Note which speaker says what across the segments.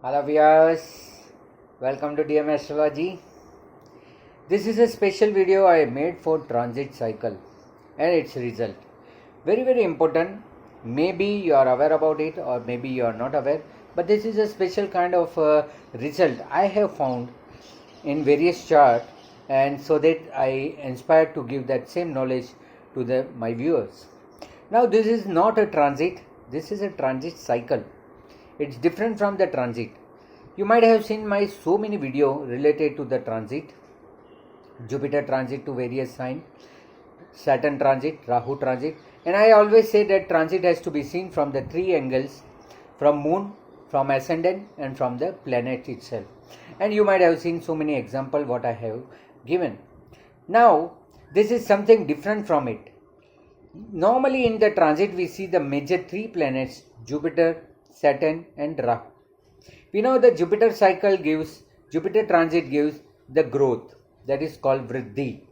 Speaker 1: Hello viewers, welcome to DM Astrology. This is a special video I made for transit cycle and its result. Very important. Maybe you are aware about it or maybe you are not aware, but this is a special kind of result I have found in various charts, and so that I inspired to give that same knowledge to my viewers. Now this is not a transit, this is a transit cycle. It's different from the transit. You might have seen my so many video related to the transit. Jupiter transit to various signs, Saturn transit, Rahu transit, and I always say that transit has to be seen from the three angles, from moon, from ascendant and from the planet itself. And you might have seen so many examples what I have given. Now this is something different from it. Normally in the transit we see the major three planets, Jupiter, Saturn and Rahu. We know the Jupiter transit gives the growth, that is called Vriddhi.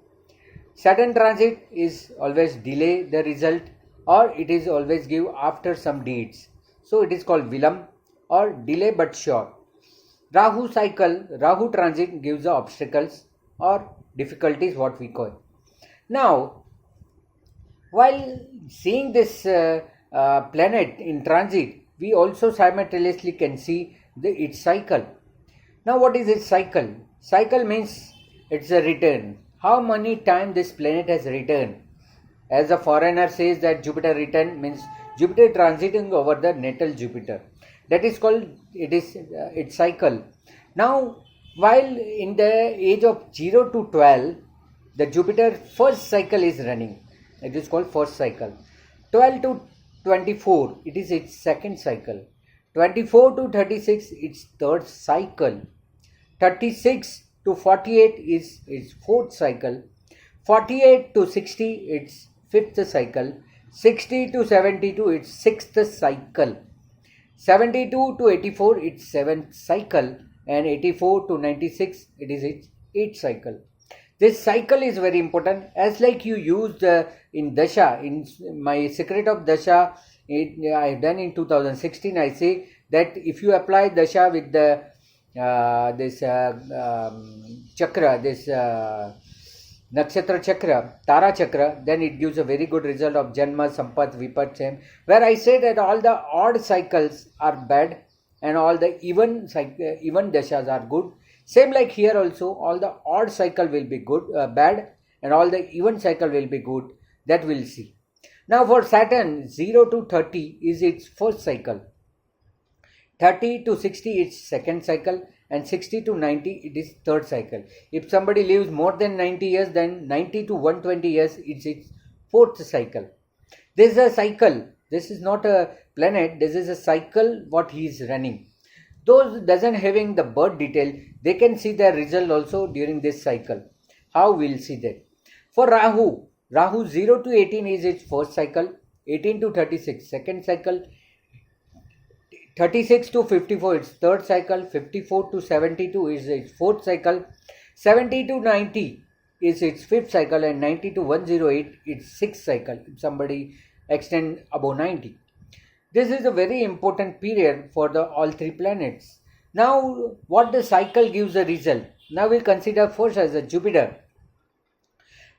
Speaker 1: Saturn transit is always delay the result, or it is always give after some deeds. So it is called Vilam or delay but sure. Rahu transit gives the obstacles or difficulties, what we call. Now, while seeing this planet in transit, we also simultaneously can see its cycle. Now what is its cycle? Cycle means it's a return. How many times this planet has returned? As a foreigner says that Jupiter return means Jupiter transiting over the natal Jupiter. That is called its cycle. Now while in the age of 0 to 12, the Jupiter first cycle is running. It is called first cycle. 12 to 24, it is its second cycle. 24 to 36, its third cycle. 36 to 48 is its fourth cycle. 48 to 60, its fifth cycle. 60 to 72, its sixth cycle. 72 to 84, its seventh cycle. And 84 to 96, it is its eighth cycle. This cycle is very important, as like you used in Dasha, in my Secret of Dasha, I have done in 2016. I say that if you apply Dasha with the chakra, this Nakshatra chakra, Tara chakra, then it gives a very good result of Janma, Sampat, Vipat, where I say that all the odd cycles are bad and all the even Dashas are good. Same like here also, all the odd cycle will be bad, and all the even cycle will be good. That we'll see. Now for Saturn, 0 to 30 is its first cycle. 30 to 60 its second cycle, and 60 to 90 it is third cycle. If somebody lives more than 90 years, then 90 to 120 years it's its fourth cycle. This is a cycle. This is not a planet. This is a cycle what he is running. Those doesn't having the birth detail, they can see their result also during this cycle. How we'll see that? For Rahu 0 to 18 is its first cycle, 18 to 36 second cycle, 36 to 54 its third cycle, 54 to 72 is its fourth cycle, 70 to 90 is its fifth cycle, and 90 to 108 its sixth cycle if somebody extend above 90. This is a very important period for all three planets. Now, what the cycle gives a result? Now we'll consider first as a Jupiter.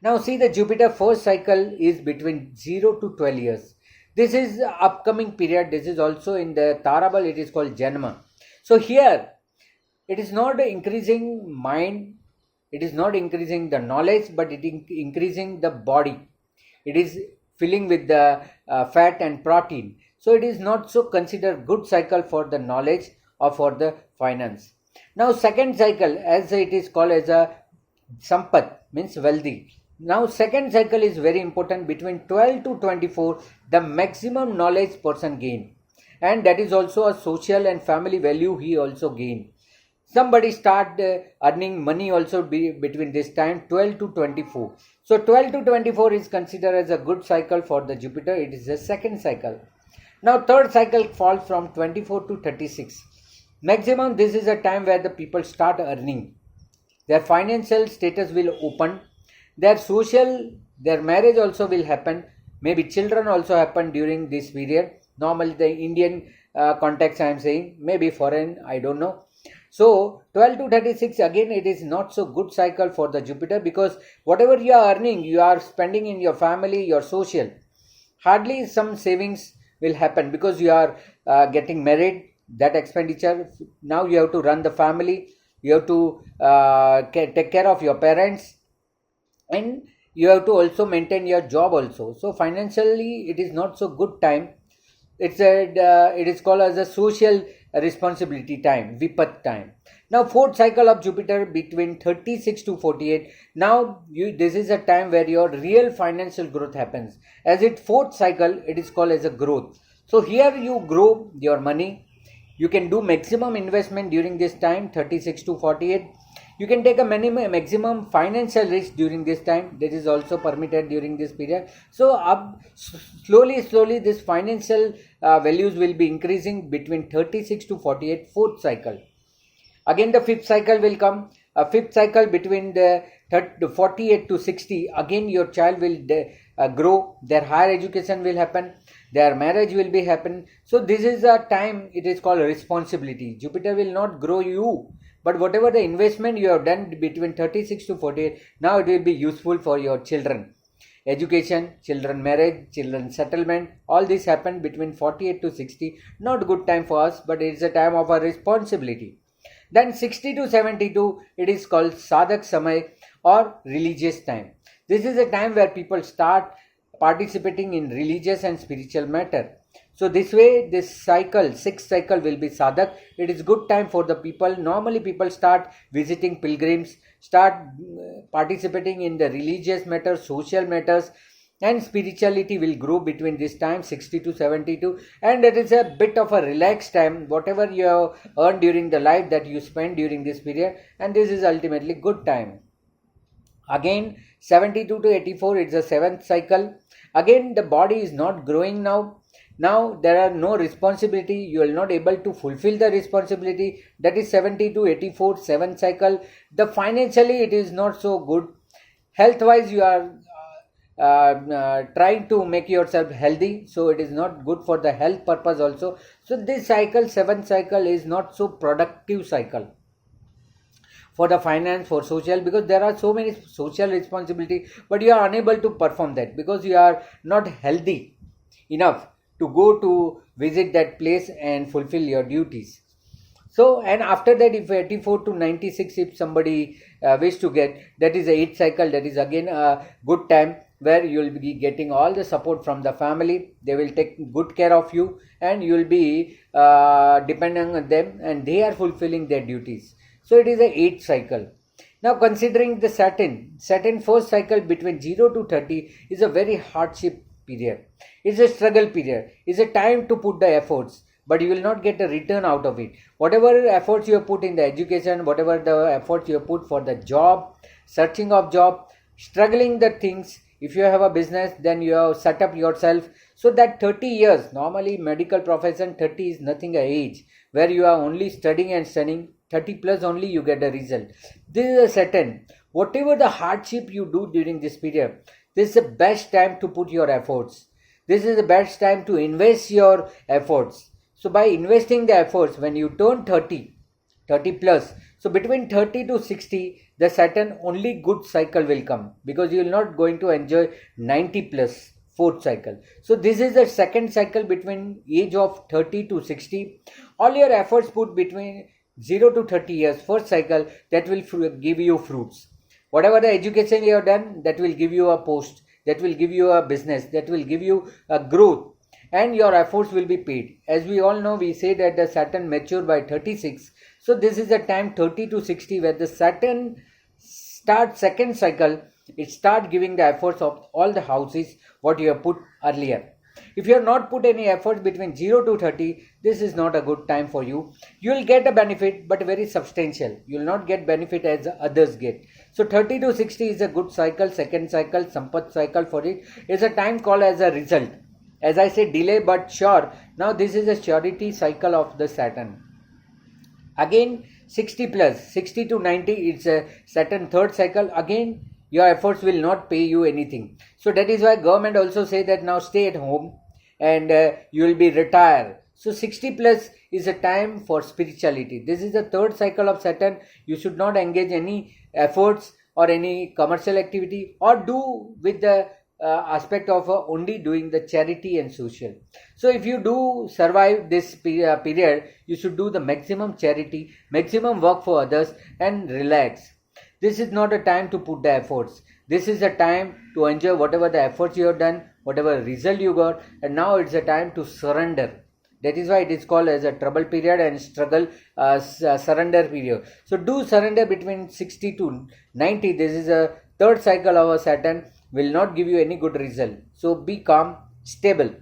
Speaker 1: Now see, the Jupiter first cycle is between 0 to 12 years. This is the upcoming period. This is also in the Tarabal, it is called Janma. So here, it is not increasing mind, it is not increasing the knowledge, but it is increasing the body. It is filling with the fat and protein. So it is not so considered good cycle for the knowledge or for the finance. Now second cycle, as it is called as a Sampat, means wealthy. Now second cycle is very important. Between 12 to 24, the maximum knowledge person gain. And that is also a social and family value he also gain. Somebody start earning money also between this time, 12 to 24. So 12 to 24 is considered as a good cycle for the Jupiter. It is the second cycle. Now third cycle falls from 24 to 36. Maximum, this is a time where the people start earning. Their financial status will open. Their marriage also will happen. Maybe children also happen during this period. Normally the Indian context I am saying, maybe foreign, I don't know. So 12 to 36, again it is not so good cycle for the Jupiter, because whatever you are earning, you are spending in your family, your social. Hardly some savings will happen, because you are getting married, that expenditure. Now you have to run the family, you have to take care of your parents, and you have to also maintain your job also. So financially it is not so good time. It is called as a social responsibility time, vipat time. Now fourth cycle of Jupiter between 36 to 48. Now this is a time where your real financial growth happens. As it fourth cycle, it is called as a growth. So here you grow your money. You can do maximum investment during this time, 36 to 48. You can take a maximum financial risk during this time. That is also permitted during this period. So slowly this financial values will be increasing between 36 to 48, fourth cycle. Again the fifth cycle will come. A fifth cycle between the 48 to 60. Again your child will grow. Their higher education will happen. Their marriage will be happen. So this is a time, it is called responsibility. Jupiter will not grow you, but whatever the investment you have done between 36 to 48, now it will be useful for your children. Education, children marriage, children settlement, all this happened between 48 to 60. Not good time for us, but it is a time of our responsibility. Then 60 to 72, it is called Sadhak Samay, or religious time. This is a time where people start participating in religious and spiritual matter. So this way, this cycle, sixth cycle will be Sadhak. It is good time for the people. Normally people start visiting pilgrims, start participating in the religious matters, social matters, and spirituality will grow between this time, 60 to 72. And it is a bit of a relaxed time. Whatever you have earned during the life, that you spend during this period, and this is ultimately good time. Again 72 to 84, it's a seventh cycle. Again the body is not growing now. Now there are no responsibility, you are not able to fulfill the responsibility. That is 70 to 84, seventh cycle. The financially it is not so good. Health wise you are trying to make yourself healthy, so it is not good for the health purpose also. So this cycle, seventh cycle, is not so productive cycle for the finance, for social, because there are so many social responsibility, but you are unable to perform that because you are not healthy enough to go to visit that place and fulfill your duties. So, and after that, if 84 to 96, if somebody wish to get, that is the 8th cycle. That is again a good time where you will be getting all the support from the family. They will take good care of you, and you will be depending on them, and they are fulfilling their duties. So it is a 8th cycle. Now considering the Saturn first cycle between 0 to 30 is a very hardship period. It's a struggle period. It's a time to put the efforts, but you will not get a return out of it. Whatever efforts you have put in the education, whatever the efforts you have put for the job, searching of job, struggling the things. If you have a business, then you have set up yourself. So that 30 years, normally medical profession, 30 is nothing a age where you are only studying and studying. 30 plus only you get a result. This is a Saturn. Whatever the hardship you do during this period, this is the best time to put your efforts. This is the best time to invest your efforts. So by investing the efforts, when you turn 30 plus, so between 30 to 60, the Saturn only good cycle will come, because you will not going to enjoy 90 plus fourth cycle. So this is the second cycle between age of 30 to 60. All your efforts put between 0 to 30 years, first cycle, that will give you fruits. Whatever the education you have done, that will give you a post, that will give you a business, that will give you a growth, and your efforts will be paid. As we all know, we say that the Saturn mature by 36. So this is the time 30 to 60 where the Saturn starts second cycle. It starts giving the efforts of all the houses what you have put earlier. If you have not put any efforts between 0 to 30, this is not a good time for you. You will get a benefit, but very substantial. You will not get benefit as others get. So 30 to 60 is a good cycle, second cycle, Sampat cycle for it. It's a time called as a result. As I said, delay but sure. Now this is a surety cycle of the Saturn. Again 60 plus, 60 to 90, it's a Saturn third cycle. Again, your efforts will not pay you anything. So that is why government also say that now stay at home and you will be retired. So 60 plus is a time for spirituality. This is the third cycle of Saturn. You should not engage any efforts or any commercial activity or do with the aspect of only doing the charity and social. So if you do survive this period, you should do the maximum charity, maximum work for others and relax. This is not a time to put the efforts. This is a time to enjoy whatever the efforts you have done, whatever result you got, and now it's a time to surrender. That is why it is called as a trouble period and struggle surrender period. So do surrender between 60 to 90. This is a third cycle of a Saturn, will not give you any good result. So be calm, stable.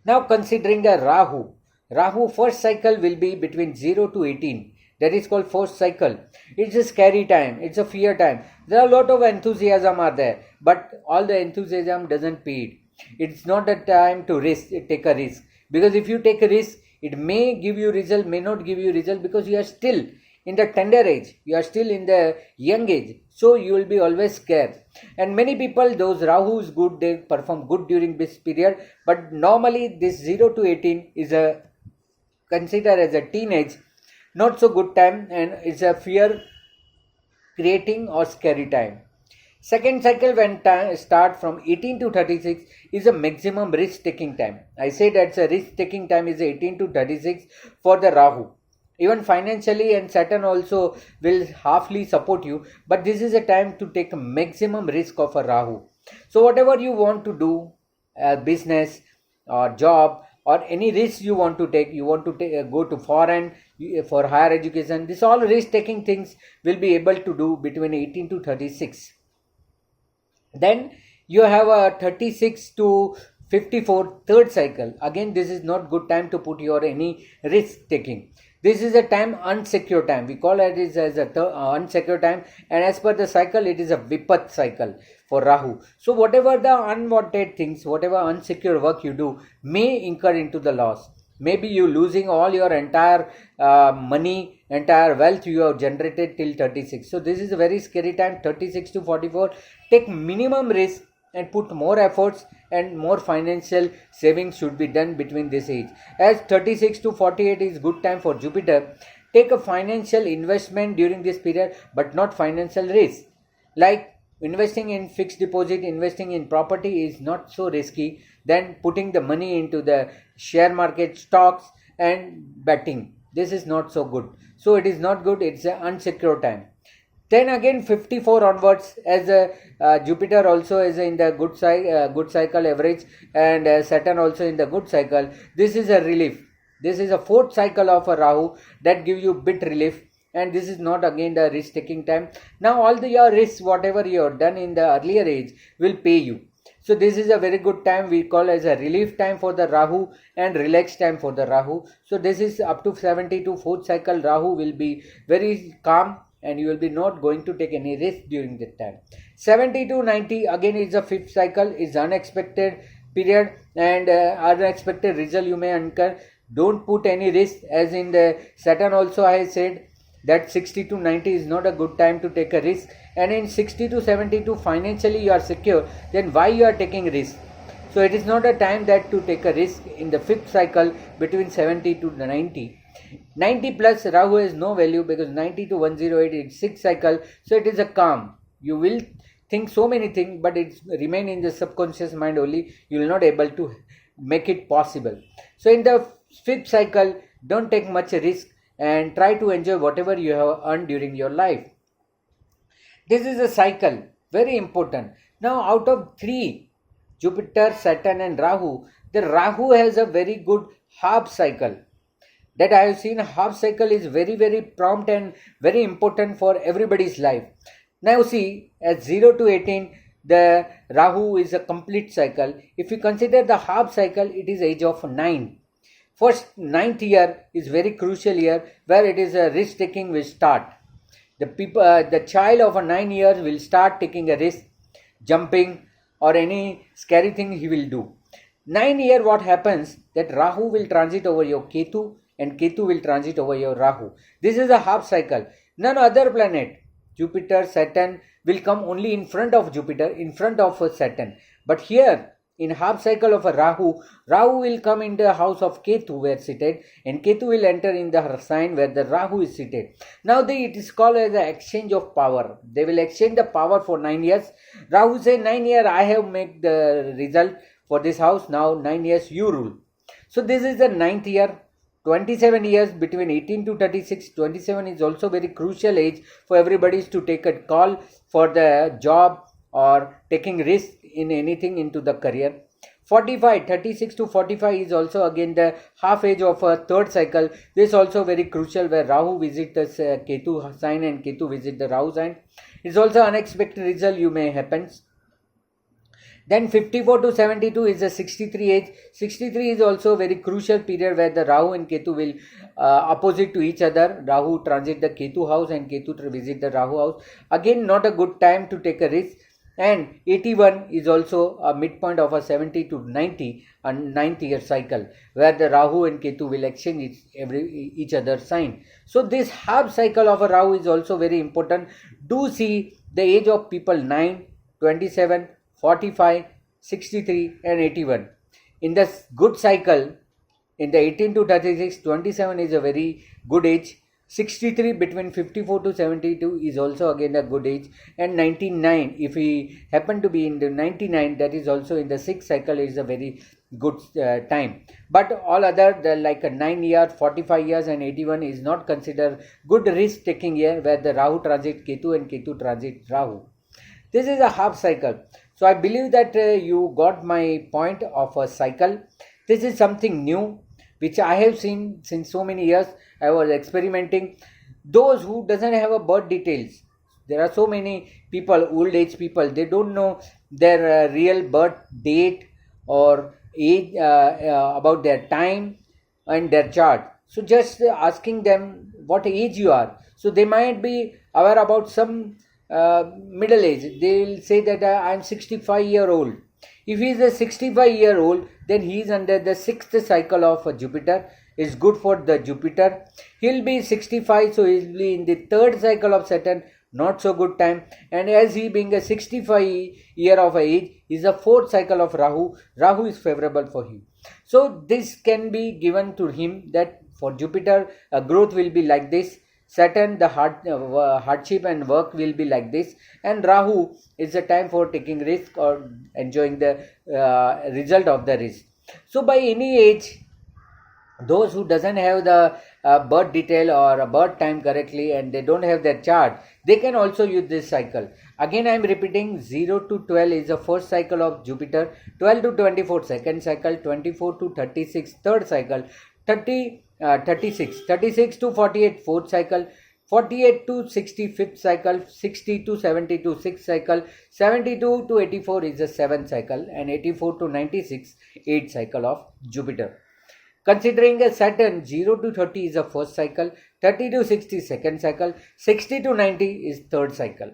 Speaker 1: Now considering a Rahu. Rahu first cycle will be between 0 to 18. That is called first cycle. It's a scary time. It's a fear time. There are a lot of enthusiasm are there, but all the enthusiasm doesn't pay it. It's not a time to take a risk. Because if you take a risk, it may give you result, may not give you result, because you are still in the tender age. You are still in the young age. So you will be always scared. And many people, those Rahu is good, they perform good during this period. But normally this 0 to 18 is considered as a teenage, not so good time, and it's a fear creating or scary time. Second cycle when start from 18 to 36 is a maximum risk taking time. I say that's a risk taking time is 18 to 36 for the Rahu. Even financially, and Saturn also will halfly support you, but this is a time to take a maximum risk of a Rahu. So whatever you want to do, business or job or any risk you want to take, you want to go to foreign for higher education, this all risk taking things will be able to do between 18 to 36. Then you have a 36 to 54 third cycle. Again, this is not good time to put your any risk taking. This is a time unsecure time. We call it as a unsecure time, and as per the cycle, it is a Vipat cycle for Rahu. So whatever the unwanted things, whatever unsecure work you do may incur into the loss. Maybe you losing all your entire money, entire wealth you have generated till 36. So this is a very scary time, 36 to 44. Take minimum risk and put more efforts, and more financial savings should be done between this age. As 36 to 48 is good time for Jupiter, take a financial investment during this period, but not financial risk. Like investing in fixed deposit, investing in property is not so risky than putting the money into the share market, stocks and betting. This is not so good. So it is not good. It's an unsecure time. Then again 54 onwards, as Jupiter also is in the good cycle average, and Saturn also in the good cycle. This is a relief. This is a fourth cycle of a Rahu that give you bit relief. And this is not again the risk taking time. Now all your risks, whatever you have done in the earlier age, will pay you. So this is a very good time. We call as a relief time for the Rahu and relaxed time for the Rahu. So this is up to 72 fourth cycle. Rahu will be very calm, and you will be not going to take any risk during that time. 70 to 90 again is a fifth cycle, is unexpected period, and unexpected result you may incur. Don't put any risk, as in the Saturn also I said that 60 to 90 is not a good time to take a risk, and in 60 to 72 financially you are secure, then why you are taking risk? So it is not a time that to take a risk in the fifth cycle between 70 to 90. 90 plus Rahu has no value, because 90 to 108 is sixth cycle, so it is a calm. You will think so many things, but it remain in the subconscious mind only. You will not able to make it possible. So in the fifth cycle, don't take much risk and try to enjoy whatever you have earned during your life. This is a cycle, very important. Now out of three, Jupiter, Saturn and Rahu, the Rahu has a very good half cycle. That I have seen, half cycle is very, very prompt and very important for everybody's life. Now see, at 0 to 18, the Rahu is a complete cycle. If you consider the half cycle, it is age of 9. First 9th year is very crucial year, where it is a risk taking will start. The child of a 9 years will start taking a risk, jumping or any scary thing he will do. 9 year what happens, that Rahu will transit over your Ketu, and Ketu will transit over your Rahu. This is a half cycle. None other planet, Jupiter, Saturn, will come only in front of Jupiter, in front of Saturn. But here, in half cycle of a Rahu, Rahu will come in the house of Ketu where seated, and Ketu will enter in the sign where the Rahu is seated. Now it is called as the exchange of power. They will exchange the power for 9 years. Rahu say 9 years I have made the result for this house, now 9 years you rule. So this is the 9th year. 27 years between 18 to 36. 27 is also very crucial age for everybody to take a call for the job or taking risk in anything into the career. 45, 36 to 45 is also again the half age of a third cycle. This is also very crucial where Rahu visits the Ketu sign and Ketu visit the Rahu sign. It's also unexpected result you may happens. Then 54 to 72 is the 63 age. 63 is also a very crucial period where the Rahu and Ketu will opposite to each other. Rahu transit the Ketu house and Ketu visit the Rahu house. Again, not a good time to take a risk. And 81 is also a midpoint of a 70 to 90 and 9th year cycle where the Rahu and Ketu will exchange each other's sign. So this half cycle of a Rahu is also very important. Do see the age of people 9, 27, 45, 63 and 81. In this good cycle, in the 18 to 36, 27 is a very good age. 63 between 54 to 72 is also again a good age, and 99 if we happen to be in the 99, that is also in the 6th cycle, is a very good time. But all other like a 9 year, 45 years and 81 is not considered good risk taking year where the Rahu transit Ketu and Ketu transit Rahu. This is a half cycle. So I believe that you got my point of a cycle. This is something new which I have seen since so many years. I was experimenting. Those who doesn't have a birth details, there are so many people, old age people, they don't know their real birth date or age, about their time and their chart. So just asking them what age you are. So they might be aware about some middle age. They will say that I am 65-year-old. If he is a 65-year-old, then he is under the 6th cycle of Jupiter. Is good for the Jupiter. He'll be 65, so he'll be in the 3rd cycle of Saturn. Not so good time. And as he being a 65 year of age, is a 4th cycle of Rahu. Rahu is favorable for him. So this can be given to him that for Jupiter, growth will be like this. Saturn, the hardship and work will be like this, and Rahu is a time for taking risk or enjoying the result of the risk. So by any age, those who doesn't have the birth detail or a birth time correctly and they don't have their chart, they can also use this cycle. Again I am repeating, 0 to 12 is the first cycle of Jupiter, 12 to 24 second cycle, 24 to 36 third cycle, 36 to 48 fourth cycle, 48 to 60 fifth cycle, 60 to 72 sixth cycle, 72 to 84 is the 7th cycle, and 84 to 96 8th cycle of Jupiter. Considering a Saturn, 0 to 30 is the first cycle, 30 to 60 second cycle, 60 to 90 is third cycle.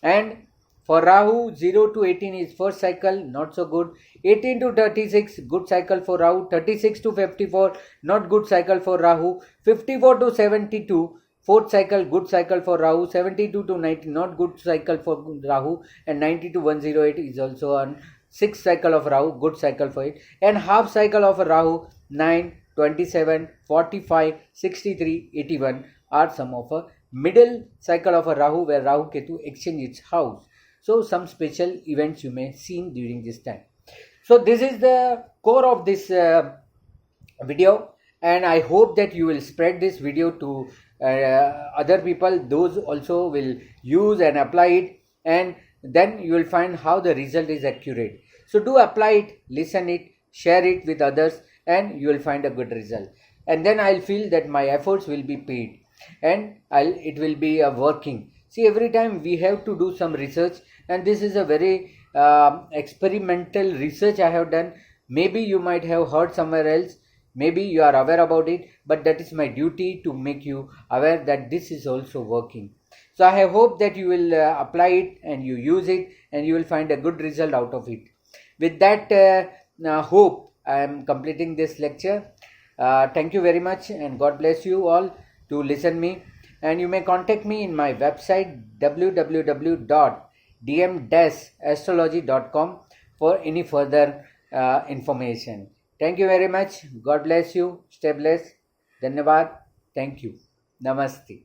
Speaker 1: And for Rahu, 0 to 18 is first cycle, not so good. 18 to 36, good cycle for Rahu. 36 to 54, not good cycle for Rahu. 54 to 72, fourth cycle, good cycle for Rahu. 72 to 90, not good cycle for Rahu. And 90 to 108 is also on 6th cycle of Rahu, good cycle for it. And half cycle of Rahu, 9, 27, 45, 63, 81 are some of a middle cycle of a Rahu where Rahu Ketu exchange its house. So some special events you may see during this time. So this is the core of this video, and I hope that you will spread this video to other people. Those also will use and apply it, and then you will find how the result is accurate. So do apply it, listen it, share it with others, and you will find a good result. And then I'll feel that my efforts will be paid, and it will be working. See, every time we have to do some research, and this is a very experimental research I have done. Maybe you might have heard somewhere else, maybe you are aware about it, but that is my duty to make you aware that this is also working. So I hope that you will apply it and you use it, and you will find a good result out of it. With that hope, I am completing this lecture. Thank you very much, and God bless you all to listen me. And you may contact me in my website www.dm-astrology.com, for any further information. Thank you very much. God bless you. Stay blessed. Dhanyavad. Thank you. Namaste.